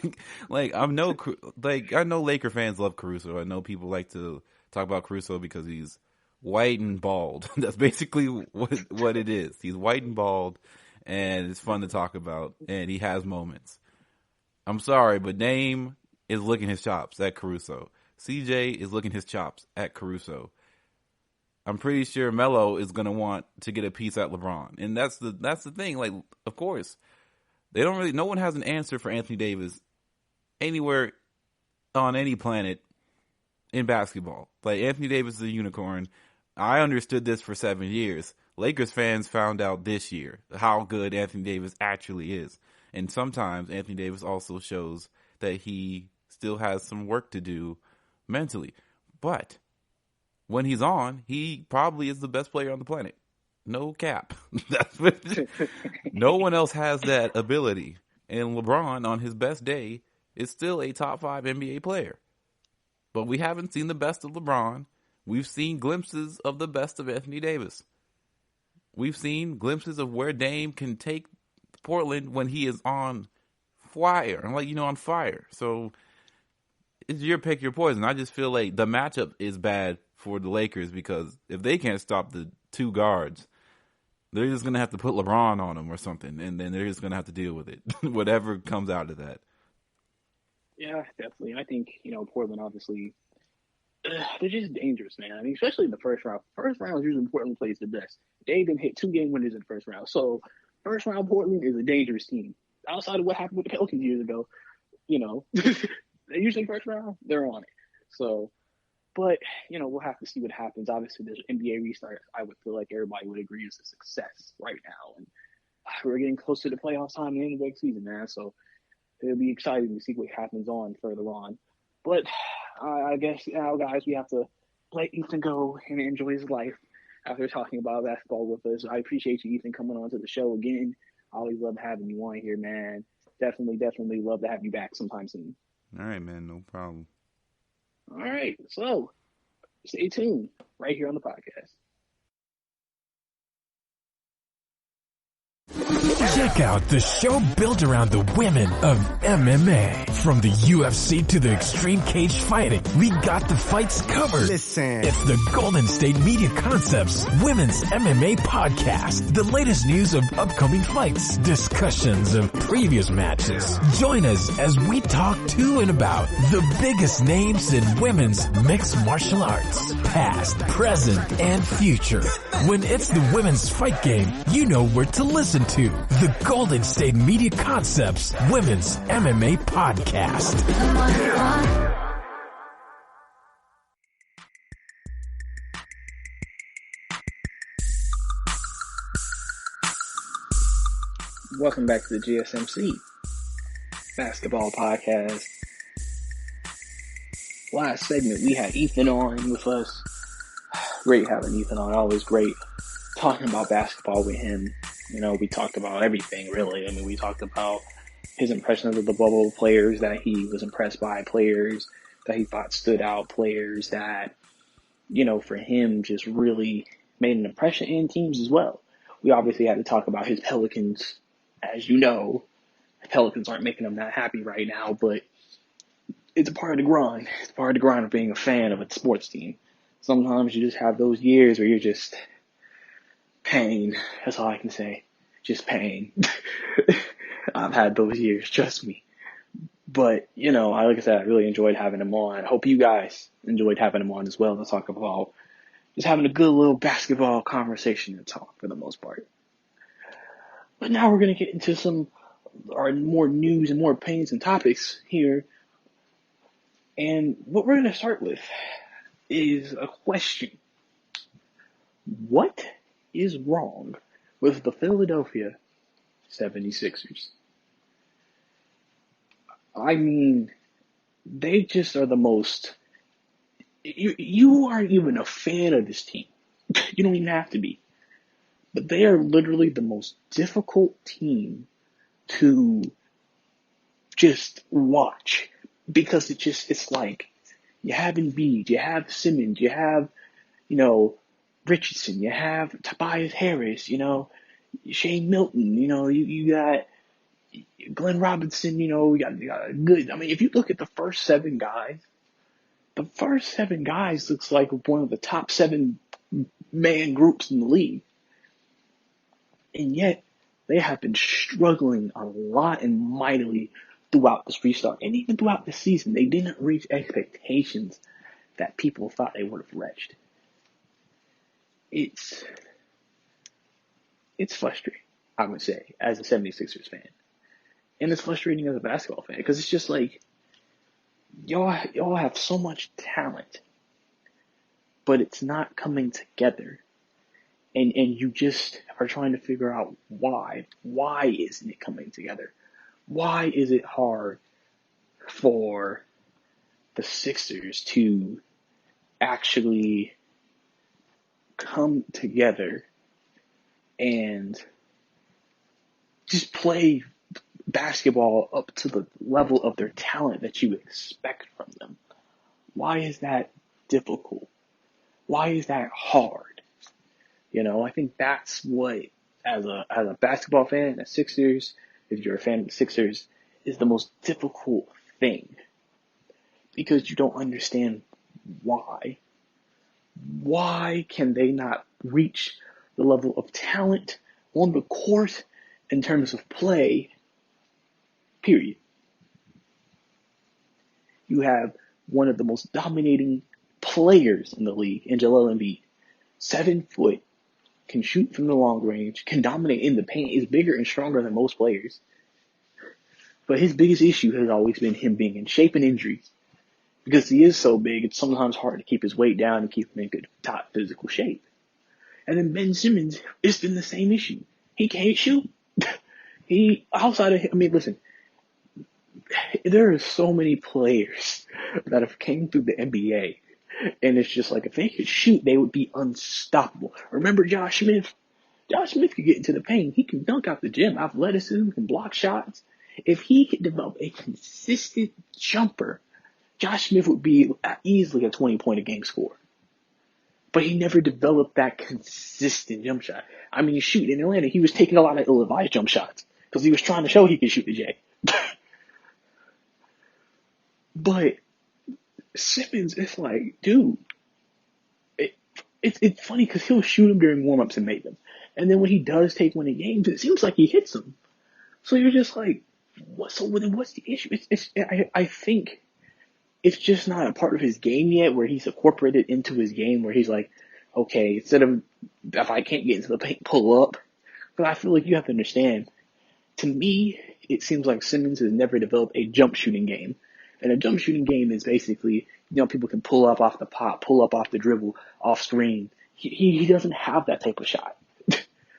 like, I know Laker fans love Caruso. I know people like to talk about Caruso because he's white and bald. That's basically what it is. He's white and bald, and it's fun to talk about, and he has moments. I'm sorry, but Dame is licking his chops at Caruso. CJ is licking his chops at Caruso. I'm pretty sure Melo is going to want to get a piece at LeBron. And that's the thing. Like, of course, no one has an answer for Anthony Davis anywhere on any planet in basketball. Like, Anthony Davis is a unicorn. I understood this for 7 years. Lakers fans found out this year how good Anthony Davis actually is. And sometimes Anthony Davis also shows that he still has some work to do mentally. But when he's on, he probably is the best player on the planet. No cap. No one else has that ability. And LeBron, on his best day, is still a top 5 NBA player. But we haven't seen the best of LeBron. We've seen glimpses of the best of Anthony Davis. We've seen glimpses of where Dame can take Portland when he is on fire. On fire. So it's your pick, your poison. I just feel like the matchup is bad for the Lakers because if they can't stop the two guards, they're just going to have to put LeBron on them or something, and then they're just going to have to deal with it, whatever comes out of that. Yeah, definitely. I think, Portland, obviously, they're just dangerous, man. I mean, especially in the first round. First round is usually Portland plays the best. They didn't hit 2 game winners in the first round. So, first round Portland is a dangerous team. Outside of what happened with the Pelicans years ago, they usually first round, they're on it. So, but, we'll have to see what happens. Obviously, there's an NBA restart. I would feel like everybody would agree is a success right now. And we're getting close to the playoff time and the end of the season, man. So it'll be exciting to see what happens further on. But I guess now, guys, we have to let Ethan go and enjoy his life after talking about basketball with us. I appreciate you, Ethan, coming on to the show again. I always love having you on here, man. Definitely love to have you back sometime soon. All right, man. No problem. All right, so stay tuned right here on the podcast. Check out the show built around the women of MMA. From the UFC to the extreme cage fighting, we got the fights covered. Listen. It's the Golden State Media Concepts Women's MMA Podcast. The latest news of upcoming fights, discussions of previous matches. Join us as we talk to and about the biggest names in women's mixed martial arts, past, present, and future. When it's the women's fight game, you know where to listen to. The Golden State Media Concepts Women's MMA Podcast. Welcome back to the GSMC Basketball Podcast. Last segment, we had Ethan on with us. Great having Ethan on. Always great talking about basketball with him. We talked about everything, really. I mean, we talked about his impressions of the bubble, players that he was impressed by, players that he thought stood out, players that, for him just really made an impression, in teams as well. We obviously had to talk about his Pelicans. As you know, the Pelicans aren't making him that happy right now, but it's a part of the grind. It's part of the grind of being a fan of a sports team. Sometimes you just have those years where you're just pain. That's all I can say. just pain. I've had those years, trust me. But, like I said, I really enjoyed having him on. I hope you guys enjoyed having him on as well to talk about just having a good little basketball conversation and talk for the most part. But now we're going to get into some more news and more opinions and topics here. And what we're going to start with is a question. What is wrong with the Philadelphia 76ers? I mean, they just are the most... You aren't even a fan of this team. You don't even have to be. But they are literally the most difficult team to just watch. Because it's like, you have Embiid, you have Simmons, you have, Richardson, you have Tobias Harris, Shane Milton, you got Glenn Robinson, you got a good, if you look at the first seven guys looks like one of the top 7-man groups in the league. And yet, they have been struggling a lot and mightily throughout this restart. And even throughout the season, they didn't reach expectations that people thought they would have reached. It's frustrating, I would say, as a 76ers fan. And it's frustrating as a basketball fan, because it's just like, y'all have so much talent, but it's not coming together. And you just are trying to figure out why. Why isn't it coming together? Why is it hard for the Sixers to actually come together and just play basketball up to the level of their talent that you expect from them? Why is that difficult? Why is that hard? I think that's what, as a basketball fan, the Sixers, if you're a fan of the Sixers, is the most difficult thing. Because you don't understand why. Why can they not reach the level of talent on the court in terms of play, period? You have one of the most dominating players in the league in Joel Embiid. 7 foot, can shoot from the long range, can dominate in the paint, is bigger and stronger than most players. But his biggest issue has always been him being in shape and injuries. Because he is so big, it's sometimes hard to keep his weight down and keep him in good top physical shape. And then Ben Simmons, it's been the same issue. He can't shoot. Listen, there are so many players that have came through the NBA, and it's just like, if they could shoot, they would be unstoppable. Remember Josh Smith? Josh Smith could get into the paint. He can dunk out the gym. Athleticism, can block shots. If he could develop a consistent jumper, Josh Smith would be easily a 20-point-a-game scorer. But he never developed that consistent jump shot. Shoot, in Atlanta, he was taking a lot of ill-advised jump shots because he was trying to show he could shoot the J. But Simmons, it's like, dude, it's funny because he'll shoot them during warm-ups and make them. And then when he does take one in games, it seems like he hits them. So you're just like, what's the issue? I think it's just not a part of his game yet, where he's incorporated into his game, where he's like, okay, instead of, if I can't get into the paint, pull up. But I feel like you have to understand, to me, it seems like Simmons has never developed a jump shooting game. And a jump shooting game is basically, people can pull up off the pop, pull up off the dribble, off screen. He doesn't have that type of shot.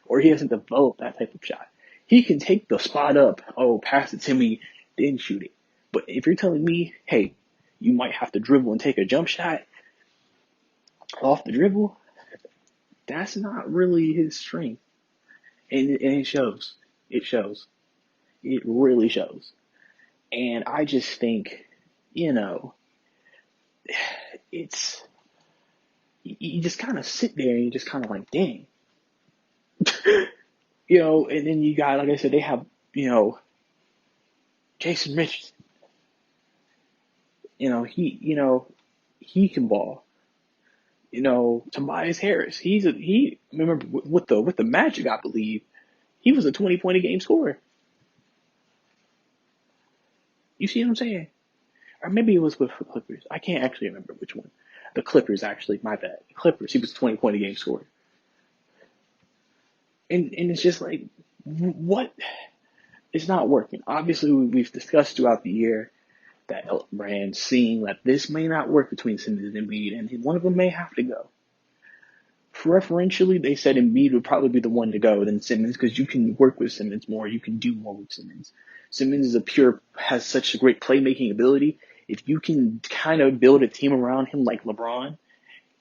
Or he hasn't developed that type of shot. He can take the spot up, pass it to me, then shoot it. But if you're telling me, hey, you might have to dribble and take a jump shot off the dribble, that's not really his strength. And it shows. It shows. It really shows. And I just think, it's, you just kind of sit there and you just kind of like, dang. And then you got, like I said, they have, Jason Richardson. He can ball. Tobias Harris. Remember with the Magic, I believe, He was a 20-point-a-game scorer. You see what I'm saying? Or maybe it was with the Clippers. I can't actually remember which one. The Clippers, actually. My bad. The Clippers. He was a 20-point-a-game scorer. And it's just like, what? It's not working. Obviously, we've discussed throughout the year that brand seeing that this may not work between Simmons and Embiid, and one of them may have to go. Preferentially, they said Embiid would probably be the one to go than Simmons because you can work with Simmons more. You can do more with Simmons. Simmons has such a great playmaking ability. If you can kind of build a team around him like LeBron,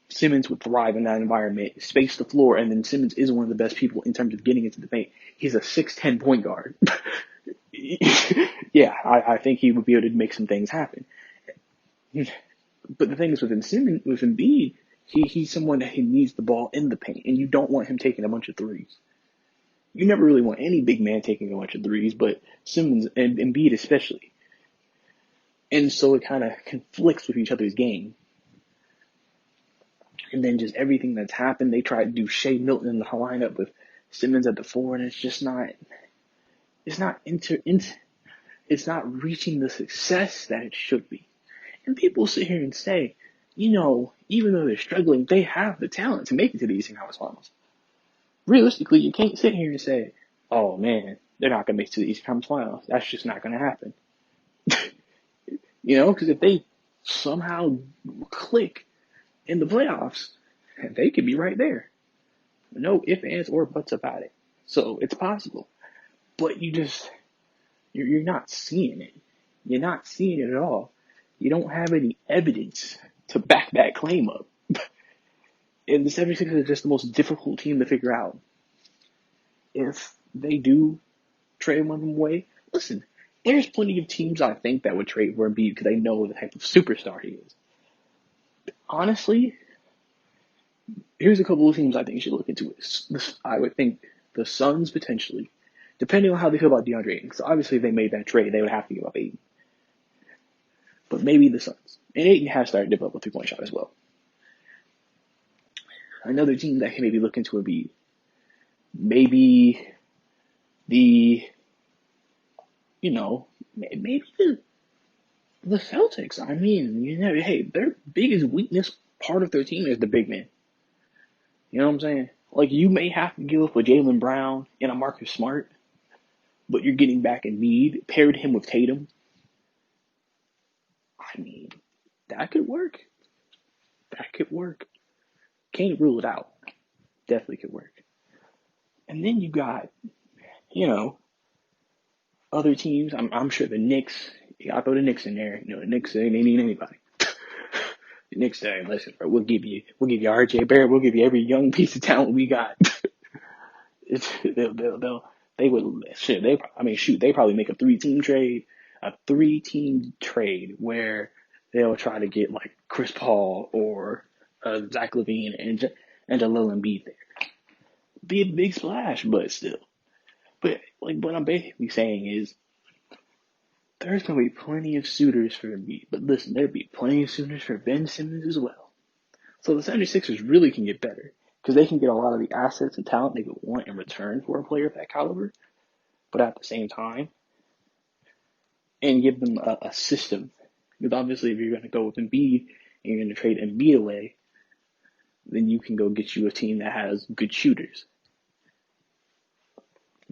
Simmons would thrive in that environment, space the floor, and then Simmons is one of the best people in terms of getting into the paint. He's a 6'10" point guard. Yeah, I think he would be able to make some things happen. But the thing is with Embiid, he's someone that he needs the ball in the paint, and you don't want him taking a bunch of threes. You never really want any big man taking a bunch of threes, but Simmons and Embiid especially. And so it kind of conflicts with each other's game. And then just everything that's happened, they tried to do Shea Milton in the lineup with Simmons at the 4, and it's just not. It's not reaching the success that it should be. And people sit here and say, even though they're struggling, they have the talent to make it to the Eastern Conference Finals. Realistically, you can't sit here and say, oh man, they're not going to make it to the Eastern Conference Finals. That's just not going to happen. Because if they somehow click in the playoffs, they could be right there. No ifs, ands, or buts about it. So it's possible. But you're not seeing it. You're not seeing it at all. You don't have any evidence to back that claim up. And the 76ers are just the most difficult team to figure out. If they do trade one of them away, listen, there's plenty of teams I think that would trade for Embiid because they know the type of superstar he is. Honestly, here's a couple of teams I think you should look into. I would think the Suns potentially, depending on how they feel about Deandre Ayton, because obviously if they made that trade, they would have to give up Ayton. But maybe the Suns. And Ayton has started to develop a three-point shot as well. Another team that can maybe look into Embiid. Maybe maybe the Celtics. I mean, hey, their biggest weakness, part of their team is the big man. You know what I'm saying? Like, you may have to give up a Jaylen Brown and a Marcus Smart, but you're getting back Embiid, paired him with Tatum. I mean, that could work. Can't rule it out. Definitely could work. And then you got, other teams. I'm sure the Knicks. I throw the Knicks in there. The Knicks, they need anybody. The Knicks say, listen, bro, we'll give you RJ Barrett. We'll give you every young piece of talent we got. They probably make a 3-team trade where they'll try to get like Chris Paul or Zach LaVine and a little Embiid there. Be a big splash, but still. But like what I'm basically saying is, there's going to be plenty of suitors for Embiid. But listen, there'll be plenty of suitors for Ben Simmons as well. So the 76ers really can get better because they can get a lot of the assets and talent they would want in return for a player of that caliber. But at the same time, and give them a system. Because obviously if you're going to go with Embiid and you're going to trade Embiid away, then you can go get you a team that has good shooters.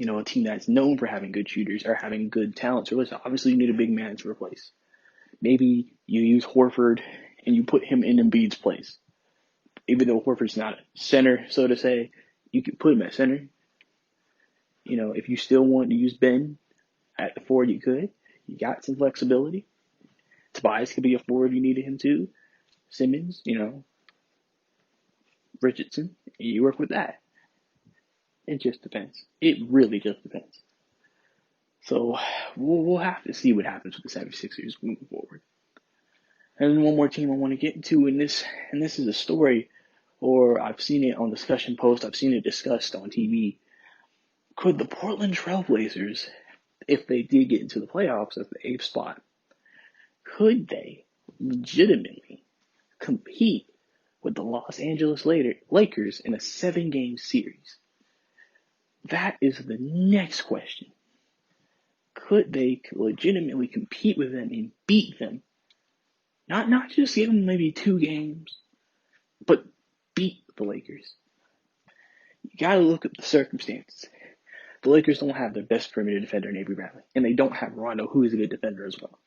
A team that's known for having good shooters or having good talent. So listen, obviously you need a big man to replace. Maybe you use Horford and you put him in Embiid's place. Even though Horford's not a center, so to say, you can put him at center. If you still want to use Ben at the forward, you could. You got some flexibility. Tobias could be a forward you needed him to. Simmons, Richardson, you work with that. It just depends. It really just depends. So we'll have to see what happens with the 76ers moving forward. And then one more team I want to get into, and this is a story, or I've seen it on discussion posts, I've seen it discussed on TV. Could the Portland Trailblazers, if they did get into the playoffs as the 8th spot, could they legitimately compete with the Los Angeles Lakers in a 7-game series? that is the next question. Could they legitimately compete with them and beat them? Not just give them maybe 2 games, but beat the Lakers. You gotta look at the circumstances. The Lakers don't have their best perimeter defender in Avery Bradley, and they don't have Rondo, who is a good defender as well.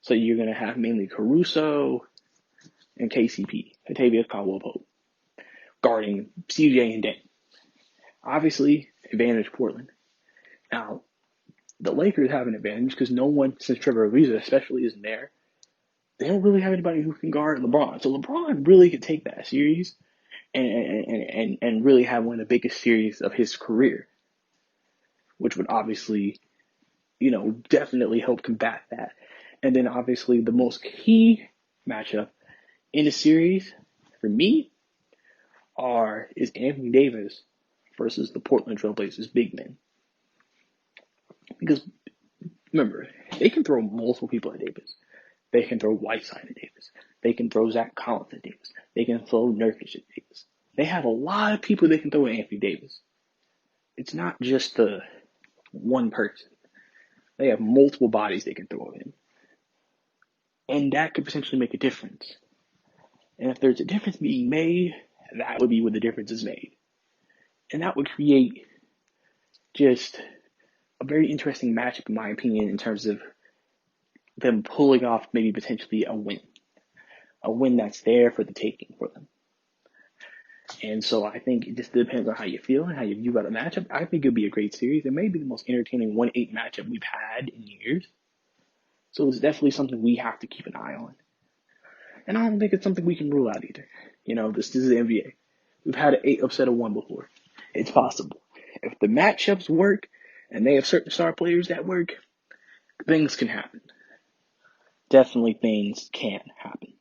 So you're gonna have mainly Caruso and KCP, Kentavious Caldwell-Pope, guarding CJ and Dame. Obviously, advantage Portland. Now, the Lakers have an advantage because no one, since Trevor Ariza especially, isn't there. They don't really have anybody who can guard LeBron. So LeBron really could take that series and really have one of the biggest series of his career, which would obviously, definitely help combat that. And then obviously the most key matchup in the series for me is Anthony Davis versus the Portland Trailblazers big men. Because remember, they can throw multiple people at Davis. They can throw Whiteside at Davis. They can throw Zach Collins at Davis. They can throw Nurkic at Davis. They have a lot of people they can throw at Anthony Davis. It's not just the one person. They have multiple bodies they can throw at him. And that could potentially make a difference. And if there's a difference being made, that would be where the difference is made. And that would create just a very interesting matchup, in my opinion, in terms of them pulling off maybe potentially a win that's there for the taking for them. And so I think it just depends on how you feel and how you view about a matchup. I think it would be a great series. It may be the most entertaining 1-8 matchup we've had in years. So it's definitely something we have to keep an eye on. And I don't think it's something we can rule out either. This is the NBA. We've had an 8 upset of 1 before. It's possible. If the matchups work and they have certain star players that work, things can happen. Definitely things can happen.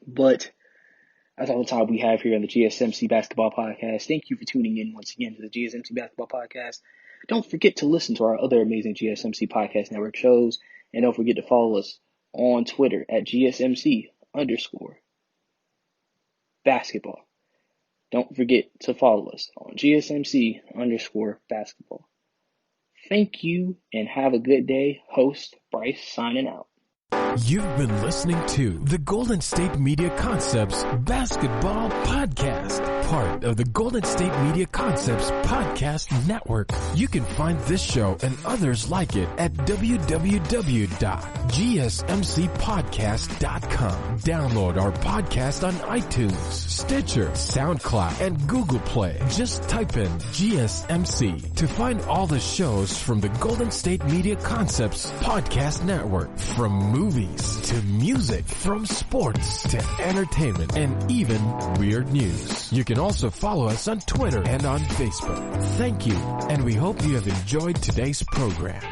But that's all the time we have here on the GSMC Basketball Podcast. Thank you for tuning in once again to the GSMC Basketball Podcast. Don't forget to listen to our other amazing GSMC Podcast Network shows. And don't forget to follow us on Twitter at GSMC_basketball. Don't forget to follow us on GSMC_basketball. Thank you and have a good day. Host Brice signing out. You've been listening to the Golden State Media Concepts Basketball Podcast, part of the Golden State Media Concepts Podcast Network. You can find this show and others like it at www.gsmcpodcast.com. Download our podcast on iTunes, Stitcher, SoundCloud, and Google Play. Just type in GSMC to find all the shows from the Golden State Media Concepts Podcast Network, from movies to music, from sports to entertainment, and even weird news. You can also follow us on Twitter and on Facebook. Thank you, and we hope you have enjoyed today's program.